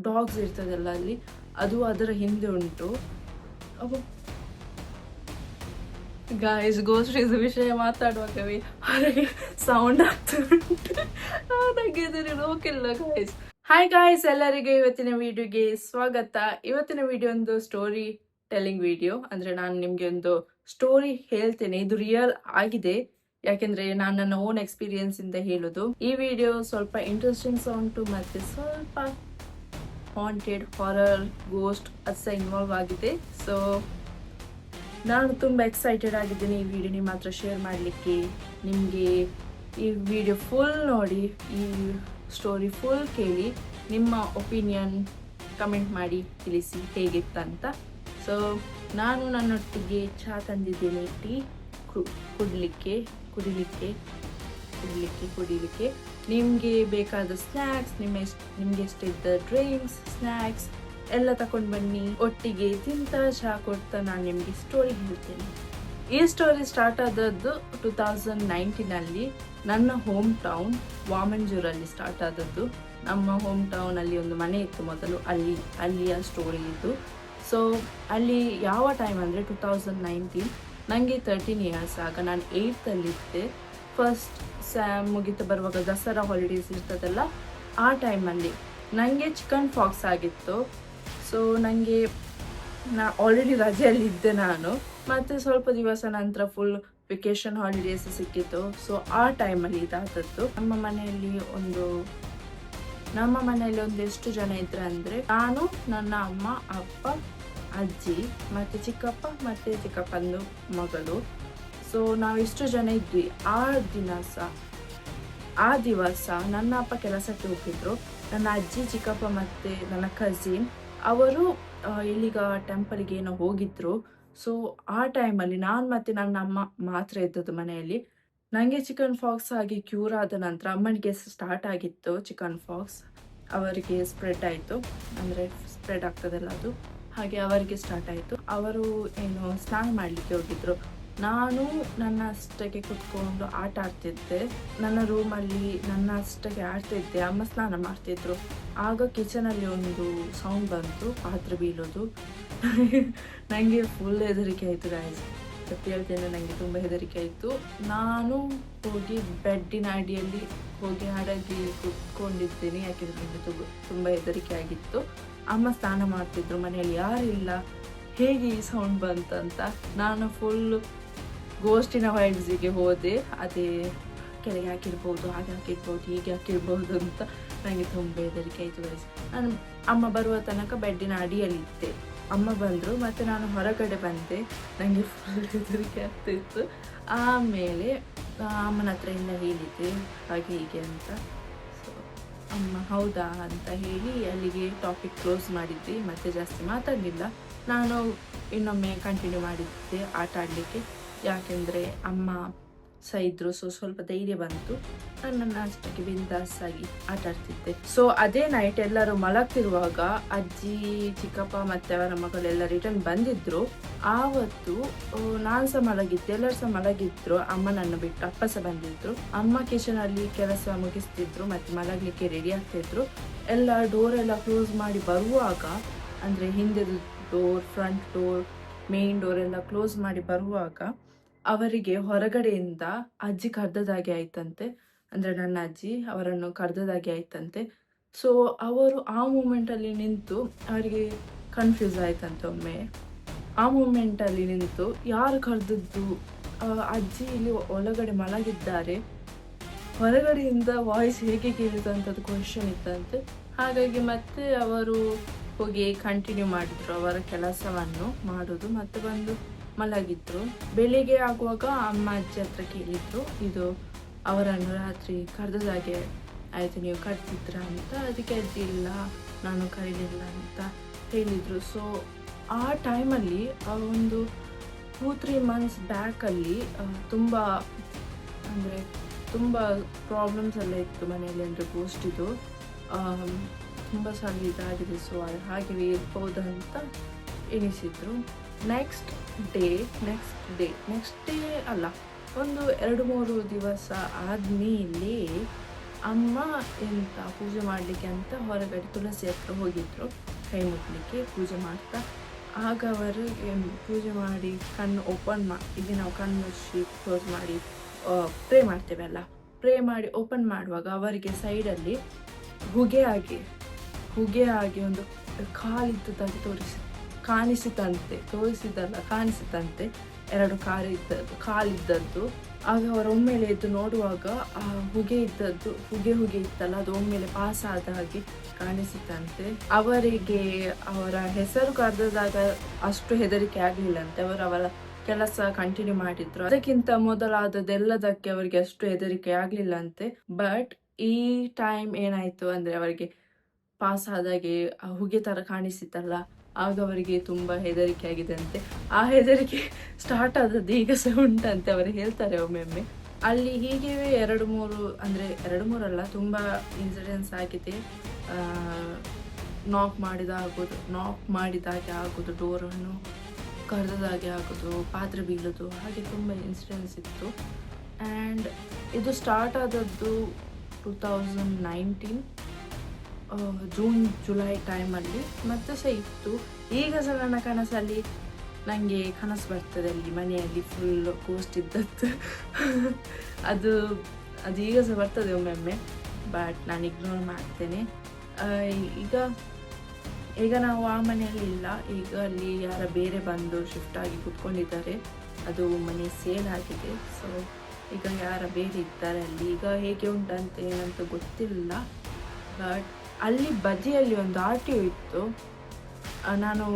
Dogs ಇರ್ತದಲ್ಲ ಅಲ್ಲಿ, ಅದು ಅದರ ಹಿಂದೆ ಉಂಟು. ಅವು ಗಾಯ್ಸ್ ಗೋಸ್ಟ್ರೀಸ್ ವಿಷಯ ಮಾತಾಡುವಾಗವೇ ಹೊರಗೆ ಸೌಂಡ್ ಆಗ್ತಾ ಉಂಟು. ನನಗೆ ಇದನ್ನು ನೋಕಿಲ್ಲ ಗಾಯ್ಸ್. ಹಾಯ್ ಗಾಯ್ಸ್, ಎಲ್ಲರಿಗೆ ಇವತ್ತಿನ ವಿಡಿಯೋಗೆ ಸ್ವಾಗತ. ಇವತ್ತಿನ ವಿಡಿಯೋ ಒಂದು ಸ್ಟೋರಿ ಟೆಲ್ಲಿಂಗ್ ವಿಡಿಯೋ. ಅಂದ್ರೆ ನಾನು ನಿಮ್ಗೆ ಒಂದು ಸ್ಟೋರಿ ಹೇಳ್ತೇನೆ, ಇದು ರಿಯಲ್ ಆಗಿದೆ. ಯಾಕೆಂದ್ರೆ ನಾನು ನನ್ನ ಓನ್ ಎಕ್ಸ್ಪೀರಿಯನ್ಸ್ ಇಂದ ಹೇಳೋದು. ಈ ವಿಡಿಯೋ ಸ್ವಲ್ಪ ಇಂಟ್ರೆಸ್ಟಿಂಗ್ ಉಂಟು, ಮತ್ತೆ ಸ್ವಲ್ಪ ಹಾಂಟೆಡ್, ಹಾರರ್, ಗೋಸ್ಟ್ ಅಸ ಇನ್ವಾಲ್ವ್ ಆಗಿದೆ. ಸೊ ನಾನು ತುಂಬ ಎಕ್ಸೈಟೆಡ್ ಆಗಿದ್ದೇನೆ ಈ ವಿಡಿಯೋ ನಿಮ್ಮ ಹತ್ರ ಶೇರ್ ಮಾಡಲಿಕ್ಕೆ. ನಿಮಗೆ ಈ ವಿಡಿಯೋ ಫುಲ್ ನೋಡಿ, ಈ ಸ್ಟೋರಿ ಫುಲ್ ಕೇಳಿ, ನಿಮ್ಮ ಒಪಿನಿಯನ್ ಕಮೆಂಟ್ ಮಾಡಿ ತಿಳಿಸಿ ಹೇಗಿತ್ತಂತ. ಸೊ ನಾನು ನನ್ನೊಟ್ಟಿಗೆ ಚಹಾ ತಂದಿದ್ದೇನೆ, ಟೀ ಕುಡಿಲಿಕ್ಕೆ. ನಿಮಗೆ ಬೇಕಾದ ಸ್ನ್ಯಾಕ್ಸ್, ನಿಮಗೆ ಎಷ್ಟಿದ್ದ ಡ್ರಿಂಕ್ಸ್, ಸ್ನ್ಯಾಕ್ಸ್ ಎಲ್ಲ ತಗೊಂಡು ಬನ್ನಿ. ಒಟ್ಟಿಗೆ ತಿಂತ ಚಹಾ ಕೊಡ್ತಾ ನಾನು ನಿಮಗೆ ಸ್ಟೋರಿ ಹೇಳ್ತೇನೆ. ಈ ಸ್ಟೋರಿ ಸ್ಟಾರ್ಟ್ ಆದದ್ದು 2019 ನನ್ನ ಹೋಮ್ ಟೌನ್ ವಾಮಂಜೂರಲ್ಲಿ ಸ್ಟಾರ್ಟ್ ಆದದ್ದು. ನಮ್ಮ ಹೋಮ್ ಟೌನ್ ಅಲ್ಲಿ ಒಂದು ಮನೆ ಇತ್ತು ಮೊದಲು, ಅಲ್ಲಿಯ ಸ್ಟೋರಿ ಇತ್ತು. ಸೊ ಅಲ್ಲಿ ಯಾವ ಟೈಮ್ ಅಂದರೆ 2019, ನನಗೆ 13 ಇಯರ್ಸ್. ಆಗ ನಾನು 8th ಅಲ್ಲಿದ್ದೆ. ಫಸ್ಟ್ ಮುಗಿತು ಬರುವಾಗ ದಸರಾ ಹಾಲಿಡೇಸ್ ಇರ್ತದಲ್ಲ, ಆ ಟೈಮಲ್ಲಿ ನನಗೆ ಚಿಕನ್ ಫಾಕ್ಸ್ ಆಗಿತ್ತು. ಸೊ ನನಗೆ ಆಲ್ರೆಡಿ ರಜೆಯಲ್ಲಿದ್ದೆ ನಾನು, ಮತ್ತು ಸ್ವಲ್ಪ ದಿವಸ ನಂತರ ಫುಲ್ ವೆಕೇಶನ್ ಹಾಲಿಡೇಸ್ ಸಿಕ್ಕಿತ್ತು. ಸೊ ಆ ಟೈಮಲ್ಲಿ ಇದಾದದ್ದು. ನಮ್ಮ ಮನೆಯಲ್ಲಿ ಒಂದು ಎಷ್ಟು ಜನ ಇದ್ರೆ ಅಂದರೆ, ನಾನು, ನನ್ನ ಅಮ್ಮ, ಅಪ್ಪ, ಅಜ್ಜಿ, ಮತ್ತು ಚಿಕ್ಕಪ್ಪ, ಮತ್ತು ಚಿಕ್ಕಪ್ಪಂದು ಮಗಳು. ಸೊ ನಾವಿಷ್ಟು ಜನ ಇದ್ವಿ. ಆ ದಿವಸ ನನ್ನ ಅಪ್ಪ ಕೆಲಸಕ್ಕೆ ಹೋಗಿದ್ರು. ನನ್ನ ಅಜ್ಜಿ, ಚಿಕ್ಕಪ್ಪ ಮತ್ತು ನನ್ನ ಕಸಿನ್ ಅವರು ಇಲ್ಲಿಗ ಟೆಂಪಲ್ಗೆ ಏನೋ ಹೋಗಿದ್ರು. ಸೊ ಆ ಟೈಮಲ್ಲಿ ನಾನು ಮತ್ತು ನನ್ನ ಅಮ್ಮ ಮಾತ್ರ ಇದ್ದದ್ದು ಮನೆಯಲ್ಲಿ. ನನಗೆ ಚಿಕನ್ ಫಾಕ್ಸ್ ಆಗಿ ಕ್ಯೂರ್ ಆದ ನಂತರ ಅಮ್ಮನಿಗೆ ಸ್ಟಾರ್ಟ್ ಆಗಿತ್ತು ಚಿಕನ್ ಫಾಕ್ಸ್. ಅವರಿಗೆ ಸ್ಪ್ರೆಡ್ ಆಯಿತು, ಅಂದರೆ ಸ್ಪ್ರೆಡ್ ಆಗ್ತದಲ್ಲ ಅದು, ಹಾಗೆ ಅವರಿಗೆ ಸ್ಟಾರ್ಟ್ ಆಯಿತು. ಅವರು ಏನು ಸ್ನಾನ ಮಾಡಲಿಕ್ಕೆ ಹೋಗಿದ್ರು. ನಾನು ನನ್ನ ಅಷ್ಟಕ್ಕೆ ಕುತ್ಕೊಂಡು ಆಟ ಆಡ್ತಿದ್ದೆ ನನ್ನ ರೂಮಲ್ಲಿ, ನನ್ನ ಅಷ್ಟಕ್ಕೆ ಆಡ್ತಿದ್ದೆ. ಅಮ್ಮ ಸ್ನಾನ ಮಾಡ್ತಿದ್ರು. ಆಗ ಕಿಚನಲ್ಲಿ ಒಂದು ಸೌಂಡ್ ಬಂತು, ಪಾತ್ರೆ ಬೀಳೋದು. ನನಗೆ ಫುಲ್ ಹೆದರಿಕೆ ಆಯಿತು ಗಾಯ್ಸ್, ಸತ್ಯ ಹೇಳ್ತೇನೆ, ನನಗೆ ತುಂಬ ಹೆದರಿಕೆ ಆಯಿತು. ನಾನು ಹೋಗಿ ಬೆಡ್ಡಿನ ಅಡಿಯಲ್ಲಿ ಹೋಗಿ ಅಡಗಿ ಕುತ್ಕೊಂಡಿದ್ದೇನೆ, ಯಾಕೆಂದರೆ ನನಗೆ ತುಂಬ ಹೆದರಿಕೆ ಆಗಿತ್ತು. ಅಮ್ಮ ಸ್ನಾನ ಮಾಡ್ತಿದ್ರು, ಮನೆಯಲ್ಲಿ ಯಾರಿಲ್ಲ, ಹೇಗೆ ಈ ಸೌಂಡ್ ಬಂತಂತ ನಾನು ಫುಲ್ ಗೋಸ್ಟಿನ ವೈಬ್ಸಿಗೆ ಹೋದೆ. ಅದೇ ಕೆಳಗೆ ಹಾಕಿರ್ಬೋದು, ಹಾಗೆ ಹಾಕಿರ್ಬೋದು, ಹೀಗೆ ಹಾಕಿರ್ಬೋದು ಅಂತ ನನಗೆ ತುಂಬ ಹೆದರಿಕೆ ಆಯಿತು ಗೈಸ್. ನಾನು ಅಮ್ಮ ಬರುವ ತನಕ ಬೆಡ್ಡಿನ ಅಡಿಯಲ್ಲಿದ್ದೆ. ಅಮ್ಮ ಬಂದರು, ಮತ್ತು ನಾನು ಹೊರಗಡೆ ಬಂದೆ. ನನಗೆ ಫುಲ್ ಹೆದರಿಕೆ ಆಗ್ತಿತ್ತು. ಆಮೇಲೆ ಅಮ್ಮನ ಹತ್ರ ಎಲ್ಲ ಹೇಳಿದ್ದೆ ಹಾಗೆ ಹೀಗೆ ಅಂತ. ಸೊ ಅಮ್ಮ ಹೌದಾ ಅಂತ ಹೇಳಿ ಅಲ್ಲಿಗೆ ಟಾಪಿಕ್ ಕ್ಲೋಸ್ ಮಾಡಿದ್ದೆ. ಮತ್ತೆ ಜಾಸ್ತಿ ಮಾತಾಡಲಿಲ್ಲ. ನಾನು ಇನ್ನೊಮ್ಮೆ ಕಂಟಿನ್ಯೂ ಮಾಡಿದ್ದೆ ಆಟ ಆಡಲಿಕ್ಕೆ, ಯಾಕೆಂದರೆ ಅಮ್ಮ ಸಹ ಇದ್ರು. ಸೊ ಸ್ವಲ್ಪ ಧೈರ್ಯ ಬಂತು. ನನ್ನನ್ನು ಅಷ್ಟಕ್ಕೆ ಬಿಂದಾಸ್ ಆಗಿ ಆಟ ಆಡ್ತಿದ್ದೆ. ಸೊ ಅದೇ ನೈಟ್ ಎಲ್ಲರೂ ಮಲಗ್ತಿರುವಾಗ ಅಜ್ಜಿ, ಚಿಕ್ಕಪ್ಪ ಮತ್ತು ಅವರ ಮಗಳೆಲ್ಲ ರಿಟರ್ನ್ ಬಂದಿದ್ರು. ಆವತ್ತು ನಾನು ಸಹ ಮಲಗಿದ್ದೆ, ಎಲ್ಲರೂ ಸಹ ಮಲಗಿದ್ರು. ಅಮ್ಮನನ್ನು ಬಿಟ್ಟು ಅಪ್ಪ ಸಹ ಬಂದಿದ್ರು. ಅಮ್ಮ ಕಿಚನಲ್ಲಿ ಕೆಲಸ ಮುಗಿಸ್ತಿದ್ರು ಮತ್ತು ಮಲಗಲಿಕ್ಕೆ ರೆಡಿ ಆಗ್ತಿದ್ರು. ಎಲ್ಲ ಡೋರ್ ಎಲ್ಲ ಕ್ಲೋಸ್ ಮಾಡಿ ಬರುವಾಗ, ಅಂದರೆ ಹಿಂದೆದು door, front door, main door ಎಲ್ಲ ಕ್ಲೋಸ್ ಮಾಡಿ ಬರುವಾಗ ಅವರಿಗೆ ಹೊರಗಡೆಯಿಂದ ಅಜ್ಜಿ ಕರೆದದಾಗೆ ಆಯ್ತಂತೆ. ಅಂದರೆ ನನ್ನ ಅಜ್ಜಿ ಅವರನ್ನು ಕರೆದದಾಗೆ ಆಯ್ತಂತೆ. ಸೊ ಅವರು ಆ ಮೂಮೆಂಟಲ್ಲಿ ನಿಂತು, ಅವರಿಗೆ ಕನ್ಫ್ಯೂಸ್ ಆಯ್ತಂತೆ. ಒಮ್ಮೆ ಆ ಮೂಮೆಂಟಲ್ಲಿ ನಿಂತು ಯಾರು ಕರೆದದ್ದು, ಅಜ್ಜಿ ಇಲ್ಲಿ ಒಳಗಡೆ ಮಲಗಿದ್ದಾರೆ, ಹೊರಗಡೆಯಿಂದ ವಾಯ್ಸ್ ಹೇಗೆ ಕೇಳಿದಂಥದ್ದು ಕ್ವೆಶ್ಚನ್ ಇತ್ತಂತೆ. ಹಾಗಾಗಿ ಮತ್ತೆ ಅವರು ಹೋಗಿ ಕಂಟಿನ್ಯೂ ಮಾಡಿದ್ರು ಅವರ ಕೆಲಸವನ್ನು ಮಾಡೋದು, ಮತ್ತೆ ಬಂದು ಮಲಗಿದ್ರು. ಬೆಳಿಗ್ಗೆ ಆಗುವಾಗ ಅಮ್ಮ ಅಜ್ಜಿ ಹತ್ರ ಕೇಳಿದ್ರು, ಇದು ಅವರನ್ನು ರಾತ್ರಿ ಕರೆದಾಗೆ ಆಯಿತು, ನೀವು ಕರೆದಿದ್ರ ಅಂತ. ಅದಕ್ಕೆ ಅಜ್ಜಿ ಇಲ್ಲ, ನಾನು ಕರೀಲಿಲ್ಲ ಅಂತ ಹೇಳಿದರು. ಸೊ ಆ ಟೈಮಲ್ಲಿ ಒಂದು 2-3 ಮಂತ್ಸ್ ಬ್ಯಾಕಲ್ಲಿ ತುಂಬ ಪ್ರಾಬ್ಲಮ್ಸ್ ಎಲ್ಲ ಇತ್ತು ಮನೆಯಲ್ಲಿ. ಅಂದರೆ ಗೋಸ್ಟಿದು ತುಂಬ ಸಲ ಇದಾಗಿದೆ. ಸೊ ಅದು ಹಾಗೆ ಇರ್ಬೋದಂತ ಎನಿಸಿದ್ರು. ನೆಕ್ಸ್ಟ್ ಡೇ ಅಲ್ಲ, ಒಂದು 2-3 ದಿವಸ ಆದಮೇಲೆ ಅಮ್ಮ ಎಂತ ಪೂಜೆ ಮಾಡಲಿಕ್ಕೆ ಅಂತ ಹೊರಗಡೆ ತುಳಸಿ ಹತ್ರ ಹೋಗಿದ್ರು ಕೈ ಮುಟ್ಲಿಕ್ಕೆ ಪೂಜೆ ಮಾಡ್ತಾ. ಆಗ ಅವರು ಪೂಜೆ ಮಾಡಿ ಕಣ್ಣು ಓಪನ್ ಈಗ ನಾವು ಕಣ್ಣು ಮುಚ್ಚಿ ಕ್ಲೋಸ್ ಮಾಡಿ ಪ್ರೇ ಮಾಡ್ತೇವಲ್ಲ, ಪ್ರೇ ಮಾಡಿ ಓಪನ್ ಮಾಡುವಾಗ ಅವರಿಗೆ ಸೈಡಲ್ಲಿ ಹೊಗೆ ಆಗಿ ಒಂದು ಕಾಲಿದ್ದದಾಗಿ ಕಾಣಿಸಿತಂತೆ 2 ಕಾಲಿದ್ದದ್ದು. ಆಗ ಅವರು ಒಮ್ಮೆಲೆ ಎದ್ದು ನೋಡುವಾಗ ಆ ಹೊಗೆ ಇತ್ತಲ್ಲ, ಅದು ಒಮ್ಮೆಲೆ ಪಾಸ್ ಆದ ಹಾಗೆ ಕಾಣಿಸಿತಂತೆ. ಅವರಿಗೆ ಅವರ ಹೆಸರು ಕರೆದಾಗ ಅಷ್ಟು ಹೆದರಿಕೆ ಆಗ್ಲಿಲ್ಲಂತೆ. ಅವರ ಕೆಲಸ ಕಂಟಿನ್ಯೂ ಮಾಡಿದ್ರು. ಅದಕ್ಕಿಂತ ಮೊದಲಾದದ್ದೆಲ್ಲದಕ್ಕೆ ಅವರಿಗೆ ಅಷ್ಟು ಹೆದರಿಕೆ ಆಗ್ಲಿಲ್ಲಂತೆ. ಬಟ್ ಈ ಟೈಮ್ ಏನಾಯ್ತು ಅಂದ್ರೆ ಅವರಿಗೆ ಪಾಸ್ ಆದಾಗೆ ಹೊಗೆ ತರ ಕಾಣಿಸಿತಲ್ಲ, ಆಗ ಅವರಿಗೆ ತುಂಬಾ ಹೆದರಿಕೆ ಆಗಿದೆ ಅಂತೆ. ಆ ಹೆದರಿಕೆ ಸ್ಟಾರ್ಟ್ ಆದದ್ದು ಈಗ ಸಹ ಉಂಟಂತೆ, ಅವರು ಹೇಳ್ತಾರೆ ಒಮ್ಮೊಮ್ಮೆ. ಅಲ್ಲಿ ಹೀಗೆ 2-3 ಅಲ್ಲ, ತುಂಬಾ ಇನ್ಸಿಡೆನ್ಸ್ ಆಗಿದೆ. ನಾಕ್ ಮಾಡಿದಾಗೆ ಆಗೋದು, ಡೋರನ್ನು ಕರೆದಾಗೆ ಆಗೋದು, ಪಾತ್ರೆ ಬೀಳೋದು, ಹಾಗೆ ತುಂಬ ಇನ್ಸಿಡೆನ್ಸ್ ಇತ್ತು. ಆ್ಯಂಡ್ ಇದು ಸ್ಟಾರ್ಟ್ ಆದದ್ದು 2019 ಜೂನ್-ಜುಲೈ ಟೈಮಲ್ಲಿ. ಮತ್ತೆ ಸಹ ಇತ್ತು. ಈಗ ಸಹ ನನ್ನ ಕನಸಲ್ಲಿ ನನಗೆ ಕನಸು ಬರ್ತದೆ, ಅಲ್ಲಿ ಮನೆಯಲ್ಲಿ ಫುಲ್ ಗೋಸ್ಟ್ ಇದ್ದದ್ದು. ಅದು ಈಗ ಸಹ ಬರ್ತದೆ ಒಮ್ಮೊಮ್ಮೆ, ಬಟ್ ನಾನು ಇಗ್ನೋರ್ ಮಾಡ್ತೇನೆ. ಈಗ ನಾವು ಆ ಮನೆಯಲ್ಲಿ ಇಲ್ಲ, ಈಗ ಅಲ್ಲಿ ಯಾರ ಬೇರೆ ಬಂದು ಶಿಫ್ಟ್ ಆಗಿ ಕೂತ್ಕೊಂಡಿದ್ದಾರೆ. ಅದು ಮನೆ ಸೇಲ್ ಆಗಿದೆ. ಸೊ ಈಗ ಯಾರ ಬೇರೆ ಇದ್ದಾರೆ ಅಲ್ಲಿ. ಈಗ ಹೇಗೆ ಉಂಟಂತೆ ಏನಂತ ಗೊತ್ತಿಲ್ಲ. ಬಟ್ ಅಲ್ಲಿ ಬದಿಯಲ್ಲಿ ಒಂದು RTO ಇತ್ತು. ನಾನು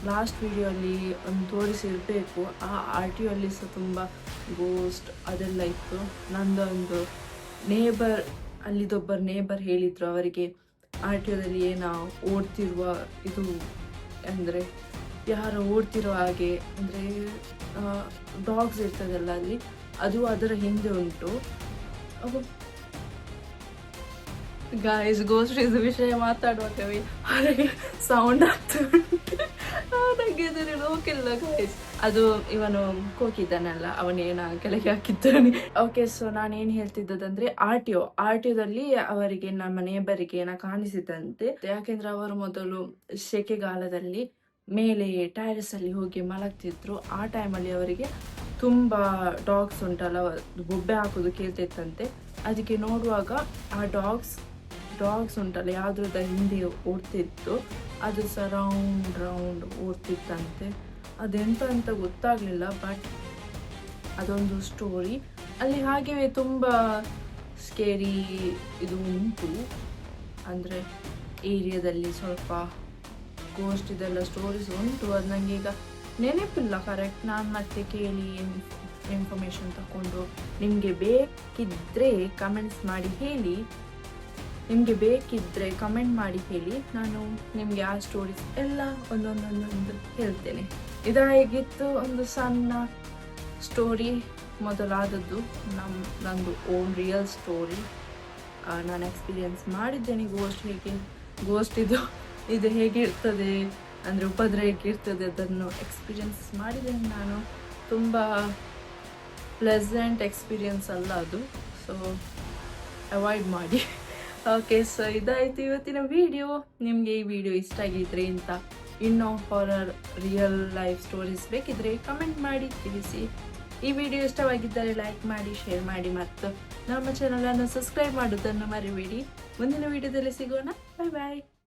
ಲಾಸ್ಟ್ ವಿಡಿಯೋಲ್ಲಿ ಒಂದು ತೋರಿಸಿರಬೇಕು. ಆ RTO ಅಲ್ಲಿ ಸಹ ತುಂಬ ಗೋಸ್ಟ್ ಅದೆಲ್ಲ ಇತ್ತು. ನಂದೊಂದು ಅಲ್ಲಿದೊಬ್ಬರು ನೇಬರ್ ಹೇಳಿದರು, ಅವರಿಗೆ RTOದಲ್ಲಿ ಏನೋ ಓಡ್ತಿರುವ ಇದು ಅಂದರೆ ಯಾರೋ ಓಡ್ತಿರೋ ಹಾಗೆ, ಅಂದರೆ ಡಾಗ್ಸ್ ಇರ್ತದಲ್ಲ ಅಲ್ಲಿ, ಅದು ಅದರ ಹಿಂದೆ ಉಂಟು. ಗಾಯ್ಸ್, ಗೋಸ್ಟ್ ಇದು ವಿಷಯ ಮಾತಾಡುವಾಗ ಹೊರಗೆ ಸೌಂಡ್ ಆಗ್ತಾ ಉಂಟು. ನನಗೆ ಇದನ್ನು ನೋಕಿಲ್ಲ ಗಾಯ್ಸ್. ಅದು ಇವನು ಕೋಕಿದ್ದಾನಲ್ಲ, ಅವನೇನ ಕೆಳಗೆ ಹಾಕಿದ್ದಾನೆ. ಓಕೆ, ಸೊ ನಾನೇನು ಹೇಳ್ತಿದ್ದದಂದ್ರೆ RTOದಲ್ಲಿ ಅವರಿಗೆ ನಮ್ಮ ನೇಬರಿಗೆ ಏನೋ ಕಾಣಿಸಿದಂತೆ. ಯಾಕೆಂದ್ರೆ ಅವರು ಮೊದಲು ಸೆಕೆಗಾಲದಲ್ಲಿ ಮೇಲೆ ಟೈರಸ್ ಅಲ್ಲಿ ಹೋಗಿ ಮಲಗ್ತಿದ್ರು. ಆ ಟೈಮಲ್ಲಿ ಅವರಿಗೆ ತುಂಬಾ ಡಾಗ್ಸ್ ಉಂಟಲ್ಲ, ಬೊಬ್ಬೆ ಹಾಕೋದು ಕೇಳ್ತಿತ್ತಂತೆ. ಅದಕ್ಕೆ ನೋಡುವಾಗ ಆ ಡಾಗ್ಸ್ ಉಂಟಲ್ಲ, ಯಾವ್ದ್ರದ ಹಿಂದೆ ಓಡ್ತಿತ್ತು, ಅದು ಸಹ ರೌಂಡ್ ಓಡ್ತಿತ್ತಂತೆ. ಅದೆಂತ ಅಂತ ಗೊತ್ತಾಗ್ಲಿಲ್ಲ, ಬಟ್ ಅದೊಂದು ಸ್ಟೋರಿ ಅಲ್ಲಿ. ಹಾಗೆಯೇ ತುಂಬ ಸ್ಕೇರಿ ಇದು ಉಂಟು, ಅಂದರೆ ಏರಿಯಾದಲ್ಲಿ ಸ್ವಲ್ಪ ಗೋಸ್ಟ್ ಇದೆಲ್ಲ ಸ್ಟೋರೀಸ್ ಉಂಟು. ಅದು ನನಗೆ ಈಗ ನೆನಪಿಲ್ಲ ಕರೆಕ್ಟ್. ನಾನು ಮತ್ತೆ ಕೇಳಿ ಇನ್ಫಾರ್ಮೇಷನ್ ತಗೊಂಡು ನಿಮಗೆ ಬೇಕಿದ್ದರೆ ಕಮೆಂಟ್ ಮಾಡಿ ಹೇಳಿ. ನಾನು ನಿಮಗೆ ಆ ಸ್ಟೋರೀಸ್ ಎಲ್ಲ ಒಂದೊಂದು ಹೇಳ್ತೇನೆ. ಇದಾಗಿತ್ತು ಒಂದು ಸಣ್ಣ ಸ್ಟೋರಿ, ಮೊದಲಾದದ್ದು ನಂದು ಓನ್ ರಿಯಲ್ ಸ್ಟೋರಿ. ನಾನು ಎಕ್ಸ್ಪೀರಿಯನ್ಸ್ ಮಾಡಿದ್ದೇನೆ ಗೋಸ್ಟ್ ಇದು ಹೇಗೆ ಇರ್ತದೆ, ಅಂದರೆ ಉಪದ್ರ ಹೇಗೆ ಇರ್ತದೆ, ಅದನ್ನು ಎಕ್ಸ್ಪೀರಿಯನ್ಸ್ ಮಾಡಿದ್ದೇನೆ ನಾನು. ತುಂಬ ಪ್ಲೆಸೆಂಟ್ ಎಕ್ಸ್ಪೀರಿಯನ್ಸ್ ಅಲ್ಲ ಅದು, ಸೊ ಅವಾಯ್ಡ್ ಮಾಡಿ. ಓಕೆ, ಸೊ ಇದಾಯಿತು ಇವತ್ತಿನ ವಿಡಿಯೋ. ನಿಮಗೆ ಈ ವಿಡಿಯೋ ಇಷ್ಟ ಆಗಿದ್ರೆ ಅಂತ ಇನ್ನೂ ಹಾರರ್ ರಿಯಲ್ ಲೈಫ್ ಸ್ಟೋರೀಸ್ ಬೇಕಿದ್ರೆ ಕಮೆಂಟ್ ಮಾಡಿ ತಿಳಿಸಿ. ಈ ವಿಡಿಯೋ ಇಷ್ಟವಾಗಿದ್ದರೆ ಲೈಕ್ ಮಾಡಿ, ಶೇರ್ ಮಾಡಿ ಮತ್ತು ನಮ್ಮ ಚಾನಲನ್ನು ಸಬ್ಸ್ಕ್ರೈಬ್ ಮಾಡೋದನ್ನು ಮರಿಬೇಡಿ. ಮುಂದಿನ ವಿಡಿಯೋದಲ್ಲಿ ಸಿಗೋಣ. ಬಾಯ್ ಬಾಯ್.